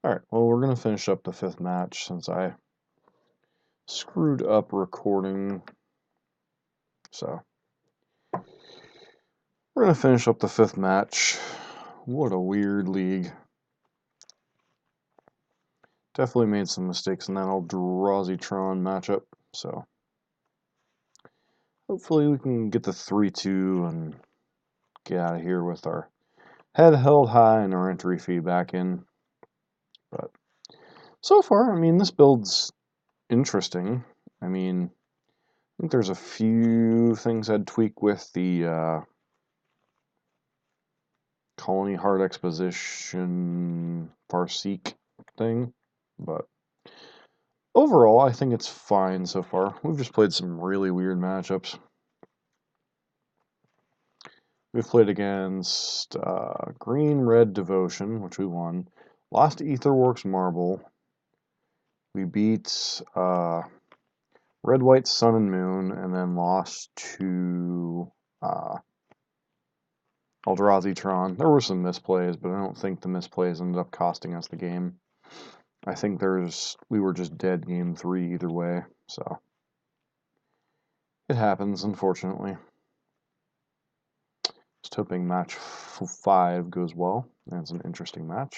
Alright, well, we're going to finish up the 5th match since I screwed up recording. So, we're going to finish up the 5th match. What a weird league. Definitely made some mistakes in that Eldrazi-Tron matchup, so hopefully we can get the 3-2 and get out of here with our head held high and our entry fee back in. But so far, I mean, this build's interesting. I mean, I think there's a few things I'd tweak with the Colony Hard Exposition Farseek thing, but overall, I think it's fine so far. We've just played some really weird matchups. We've played against Green-Red Devotion, which we won. Lost to Aetherworks Marble. We beat Red-White Sun and Moon, and then lost to Eldrazi-Tron. There were some misplays, but I don't think the misplays ended up costing us the game. I think we were just dead game 3 either way, so it happens, unfortunately. Just hoping match 5 goes well. That's an interesting match.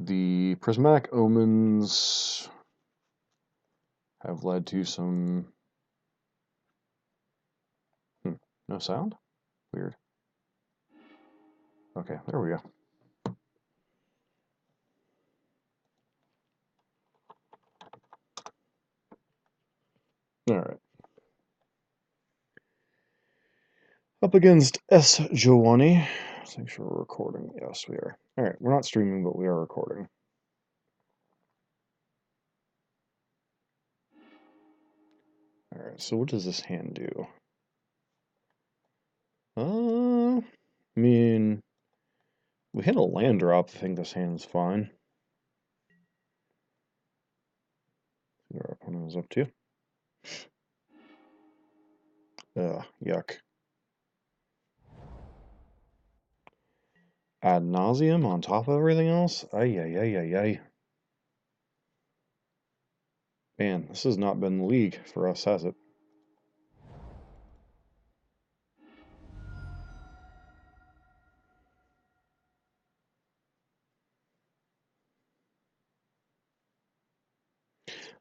The Prismatic Omens have led to some... no sound? Weird. Okay, there we go. Alright. Up against S. Giovanni. Let's make sure we're recording. Yes, we are. Alright, we're not streaming, but we are recording. Alright, so what does this hand do? I mean, we hit a land drop. I think this hand's fine. See what our opponent is up to. Yuck. Ad nauseum on top of everything else? Ay. Man, this has not been the league for us, has it?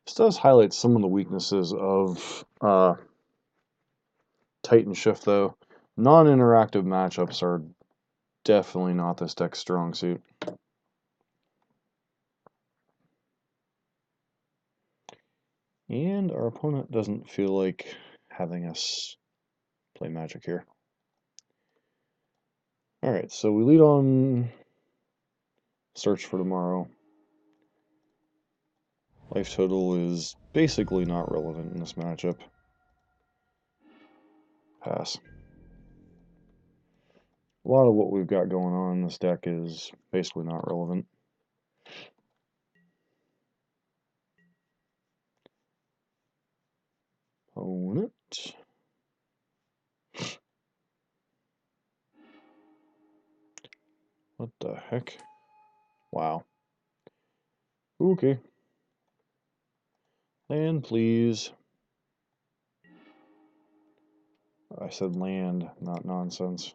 This does highlight some of the weaknesses of Titan Shift, though. Non-interactive matchups are definitely not this deck's strong suit. And our opponent doesn't feel like having us play Magic here. Alright, so we lead on Search for Tomorrow. Life total is basically not relevant in this matchup. Pass. A lot of what we've got going on in this deck is basically not relevant. Opponent. What the heck? Wow. Okay. Land, please. I said land, not nonsense.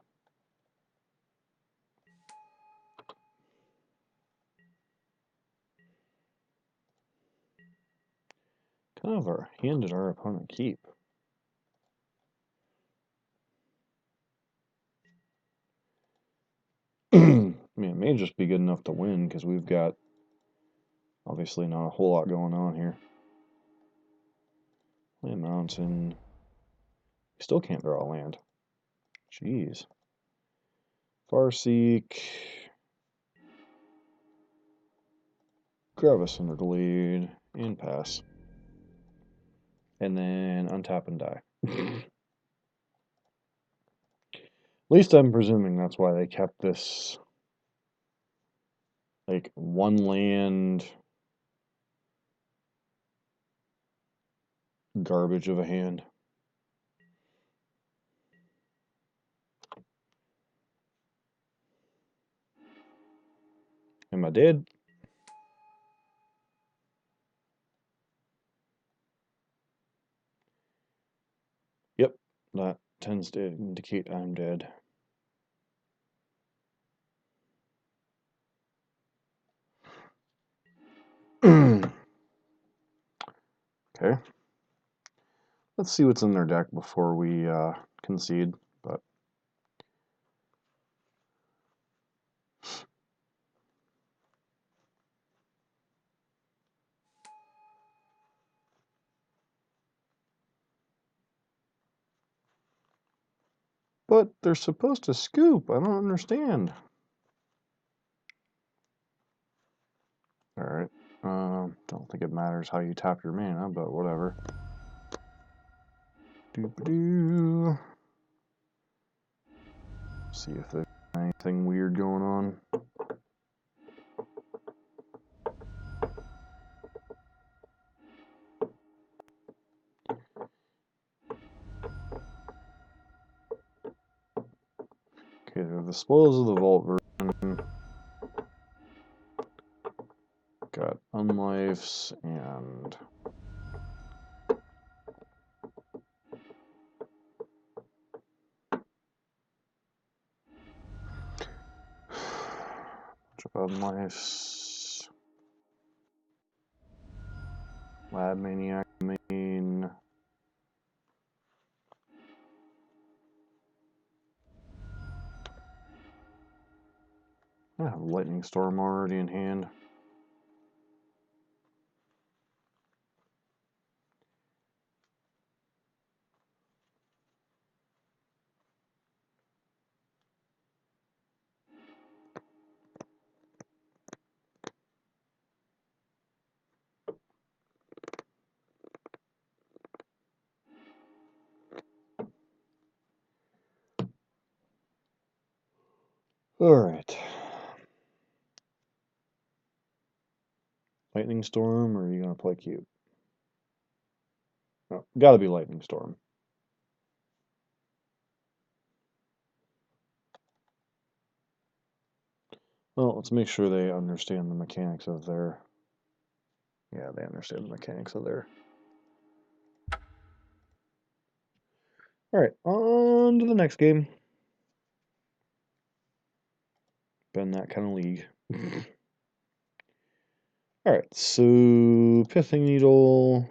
Kind of our hand did our opponent keep? I mean, it may just be good enough to win because we've got obviously not a whole lot going on here. Land mountain. We still can't draw land. Jeez. Farseek. Grab us under the lead and pass. And then untap and die. At least I'm presuming that's why they kept this like one land garbage of a hand. Am I dead? Yep, that tends to indicate I'm dead. Okay. Let's see what's in their deck before we concede. But they're supposed to scoop. I don't understand. Alright. Don't think it matters how you tap your mana, but whatever. Doop-a-doo. See if there's anything weird going on. Okay, they're the spoils of the vault version. Got unlifes and bunch of unlifes. Lab Maniac main. I have Lightning Storm already in hand. Alright. Lightning Storm, or are you going to play cute? No, gotta be Lightning Storm. Well, let's make sure they understand the mechanics of their... Yeah, they understand the mechanics of their... Alright, on to the next game. Been that kind of league. Alright, so Pithing Needle,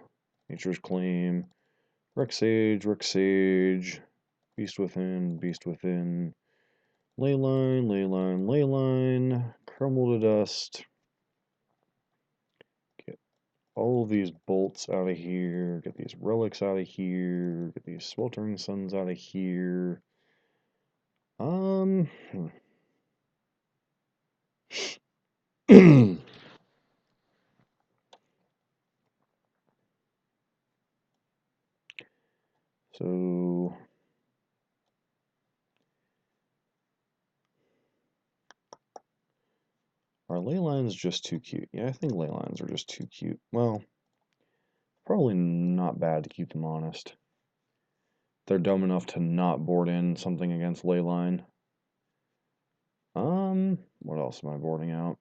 Nature's Claim, Rexage, Beast Within, Leyline, Leyline, Crumble to Dust. Get all of these bolts out of here, get these relics out of here, get these Sweltering Suns out of here. So are ley lines just too cute? Yeah, I think ley lines are just too cute. Well, probably not bad to keep them honest. They're dumb enough to not board in something against ley line. What else am I boarding out?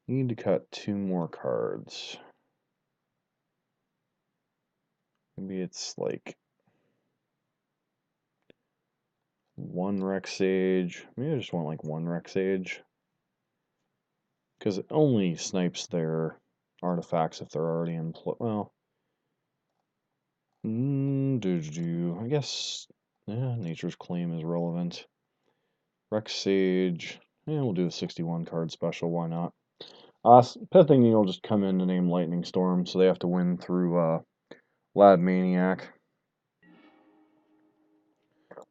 Need to cut 2 more cards. Maybe it's like 1 Rexage. Maybe I just want like 1 Rexage. Because it only snipes their artifacts if they're already in play. Well, I guess Nature's Claim is relevant. Rexage. Yeah, we'll do a 61 card special. Why not? Pithing Needle will just come in to name Lightning Storm, so they have to win through Lab Maniac.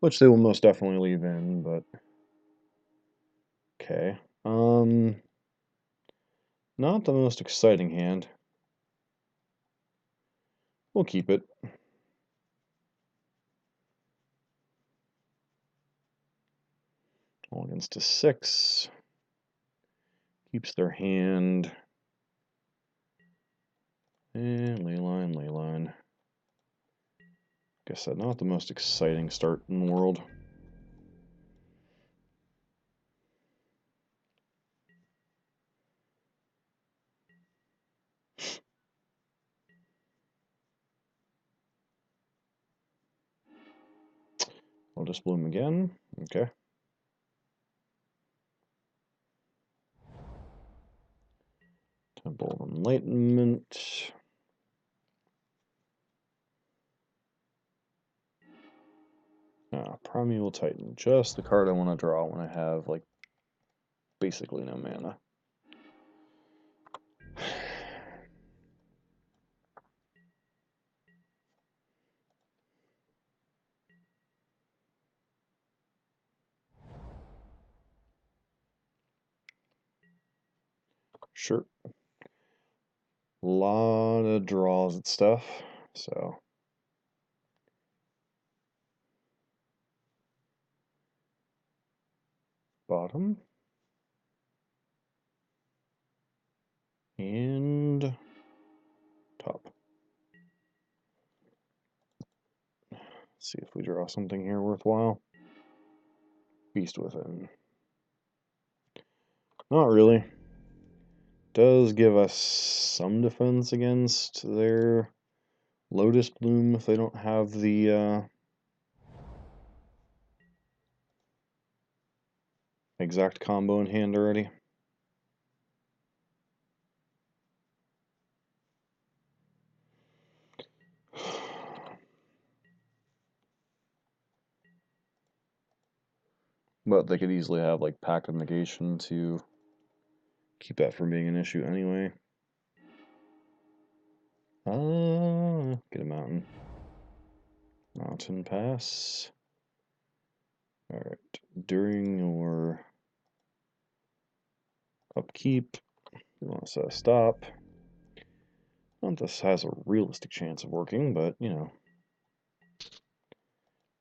Which they will most definitely leave in, but... Okay. Not the most exciting hand. We'll keep it. All against a 6. Keeps their hand. And Leyline. Guess that's not the most exciting start in the world. I'll just bloom again. Okay. Temple of Enlightenment. Primeval Titan. Just the card I want to draw when I have, like, basically no mana. Sure. A lot of draws and stuff, so. Bottom. And top. Let's see if we draw something here worthwhile. Beast Within. Not really. Does give us some defense against their Lotus Bloom if they don't have the exact combo in hand already. But they could easily have, like, Pact of Negation to keep that from being an issue anyway. Get a mountain. Mountain pass. Alright. During your upkeep, you want to set a stop. Not this has a realistic chance of working, but, you know.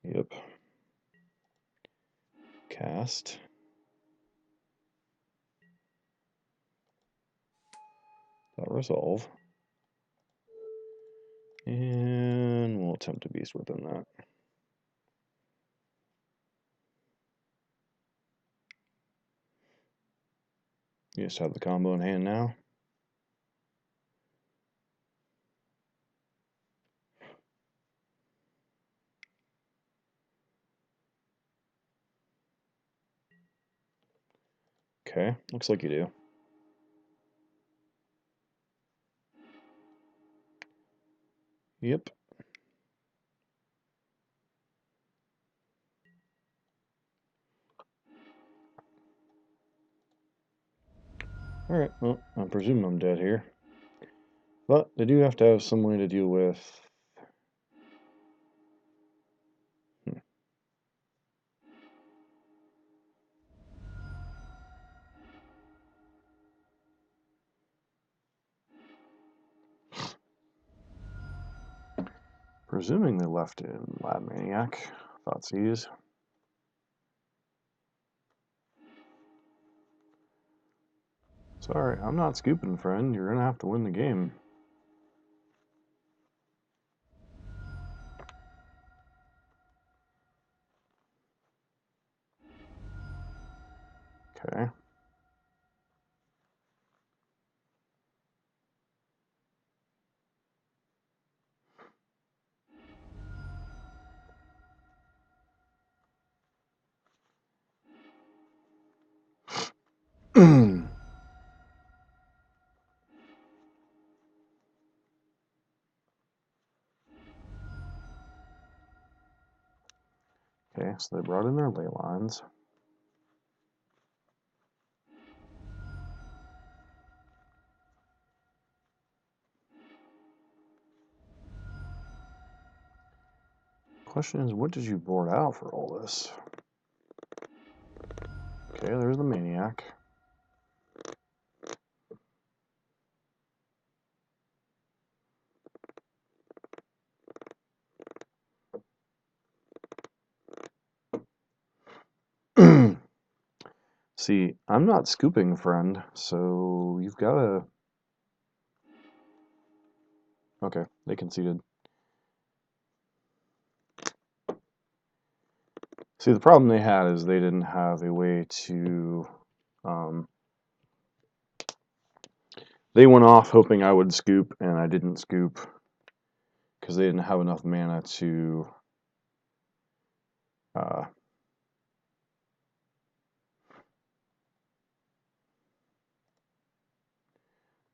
Yep. Cast. That resolve. And we'll attempt to Beast Within that. You just have the combo in hand now. Okay, looks like you do. Yep. Alright, well, I presume I'm dead here. But they do have to have some way to deal with... Presuming they left in Lab Maniac. Thoughtseize. Sorry, I'm not scooping, friend. You're gonna have to win the game. Okay. Okay, so they brought in their ley lines. Question is, what did you board out for all this? Okay, there's the Maniac. See, I'm not scooping, friend, so you've got to... Okay, they conceded. See, the problem they had is they didn't have a way to... They went off hoping I would scoop, and I didn't scoop because they didn't have enough mana to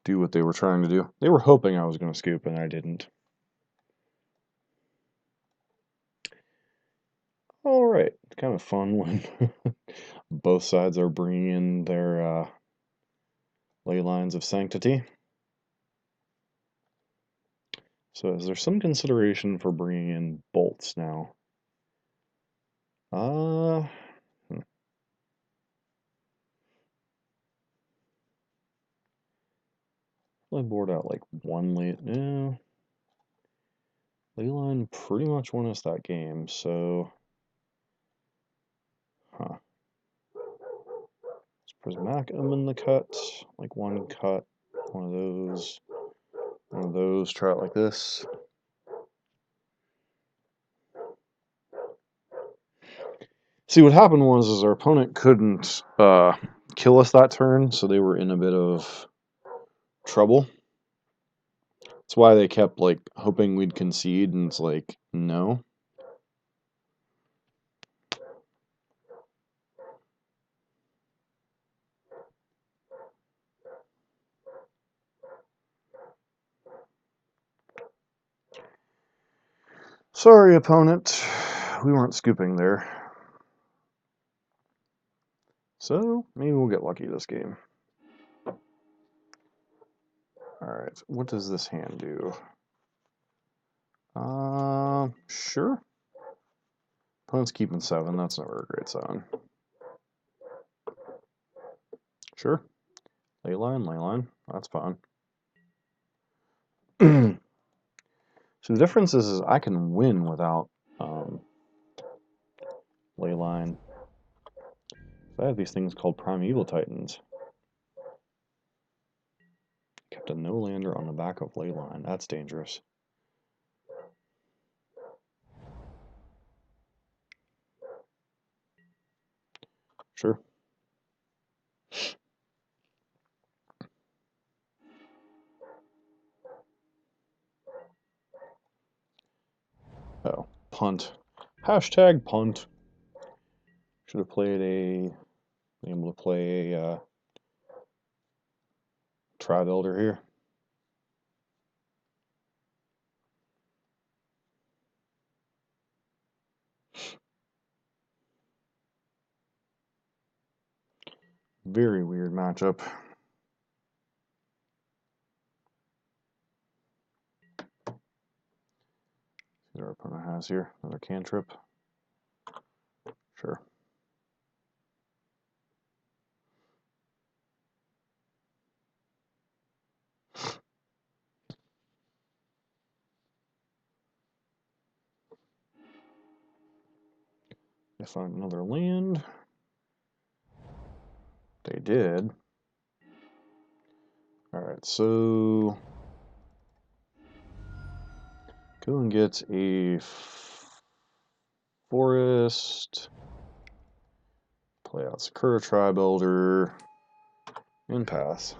do what they were trying to do. They were hoping I was going to scoop, and I didn't. All right, it's kind of fun when both sides are bringing in their ley lines of sanctity. So is there some consideration for bringing in bolts now? Uh, I board out like one ley. No, leyline pretty much won us that game. So, huh? Is prismatic in the cut? Like one cut, one of those, one of those. Try it like this. See, what happened was is our opponent couldn't kill us that turn, so they were in a bit of trouble. That's why they kept like hoping we'd concede, and it's like, no. Sorry, opponent. We weren't scooping there. So, maybe we'll get lucky this game. Alright, what does this hand do? Sure. Opponent's keeping 7, that's never a great sign. Sure. Leyline, that's fine. So the difference is I can win without Leyline. I have these things called Primeval Titans. Kept a no-lander on the back of Leyline. That's dangerous. Sure. Oh, punt. Hashtag punt. Should have played been able to play a Tri-Builder here. Very weird matchup. See what our opponent has here. Another cantrip. Sure. They find another land. They did. Alright, so go and get a forest. Play out Sakura Tri-Builder. And pass.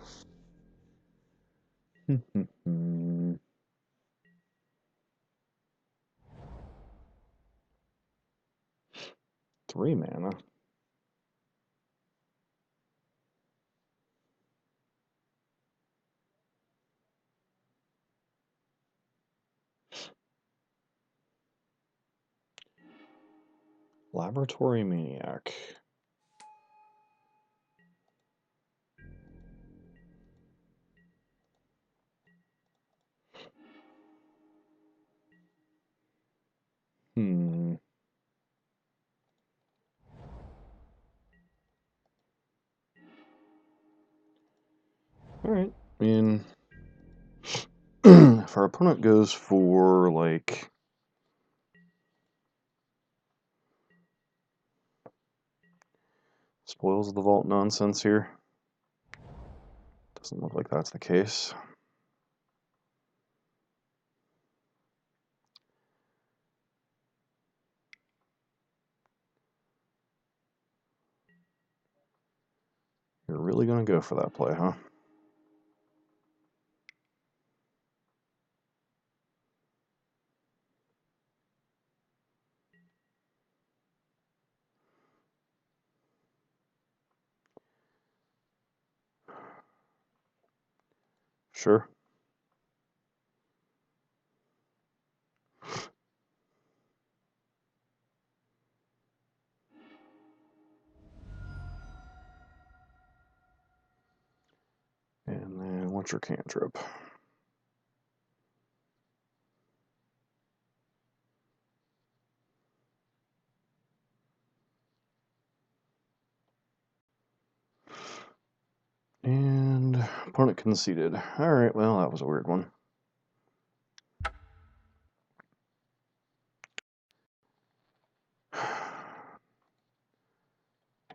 3 mana. Laboratory Maniac. Alright, I mean, if our opponent goes for, like, Spoils of the Vault nonsense here, doesn't look like that's the case. You're really going to go for that play, huh? Sure. And then what's your cantrip? And opponent conceded. Alright, well, that was a weird one.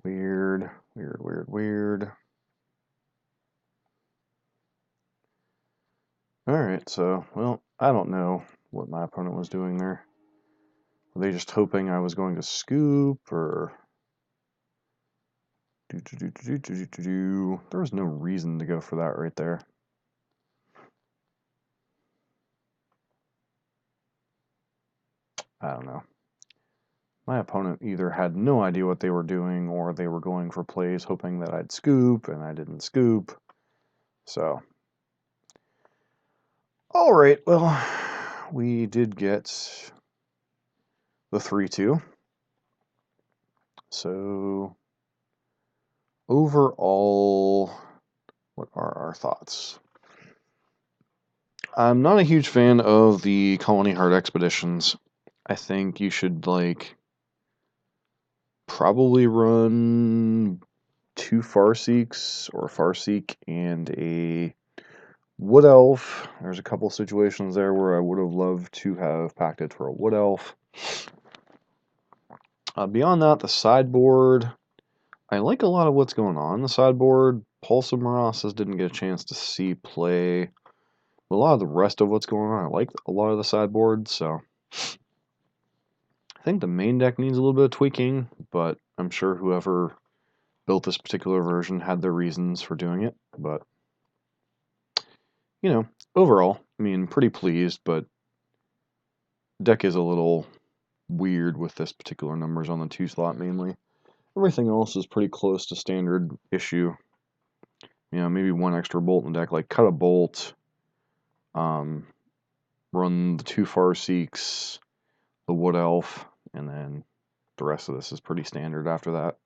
Weird, weird, weird, weird. Alright, so, well, I don't know what my opponent was doing there. Were they just hoping I was going to scoop, or... There was no reason to go for that right there. I don't know. My opponent either had no idea what they were doing, or they were going for plays hoping that I'd scoop, and I didn't scoop. So, alright, well, we did get the 3-2. So, overall, what are our thoughts? I'm not a huge fan of the Colony Heart Expeditions. I think you should, like, probably run 2 Farseeks, or a Farseek and a Wood Elf. There's a couple situations there where I would have loved to have packed it for a Wood Elf. Beyond that, the sideboard, I like a lot of what's going on in the sideboard. Pulse of Marasas didn't get a chance to see play. But a lot of the rest of what's going on, I like a lot of the sideboard, so I think the main deck needs a little bit of tweaking, but I'm sure whoever built this particular version had their reasons for doing it. But, you know, overall, I mean, pretty pleased, but deck is a little weird with this particular numbers on the 2 slot mainly. Everything else is pretty close to standard issue. You know, maybe one extra bolt in the deck, like cut a bolt, run the 2 Farseeks, the Wood Elf, and then the rest of this is pretty standard after that.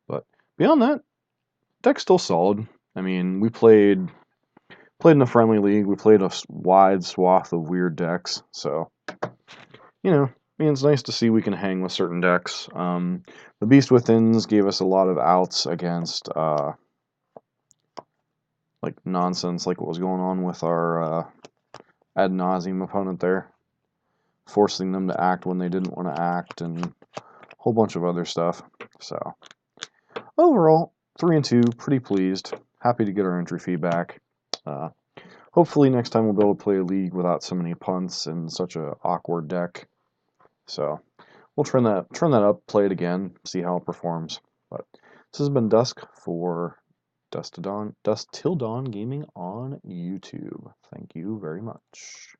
But beyond that, deck's still solid. I mean, we played in a friendly league. We played a wide swath of weird decks, so you know, I mean, it's nice to see we can hang with certain decks. The Beast Withins gave us a lot of outs against like nonsense, like what was going on with our ad nauseum opponent there, forcing them to act when they didn't want to act, and a whole bunch of other stuff. So overall, 3-2, pretty pleased. Happy to get our entry fee back. Hopefully next time we'll be able to play a league without so many punts and such a awkward deck. So we'll turn that up, play it again, see how it performs. But this has been Dusk for Dusk Till Dawn Gaming on YouTube. Thank you very much.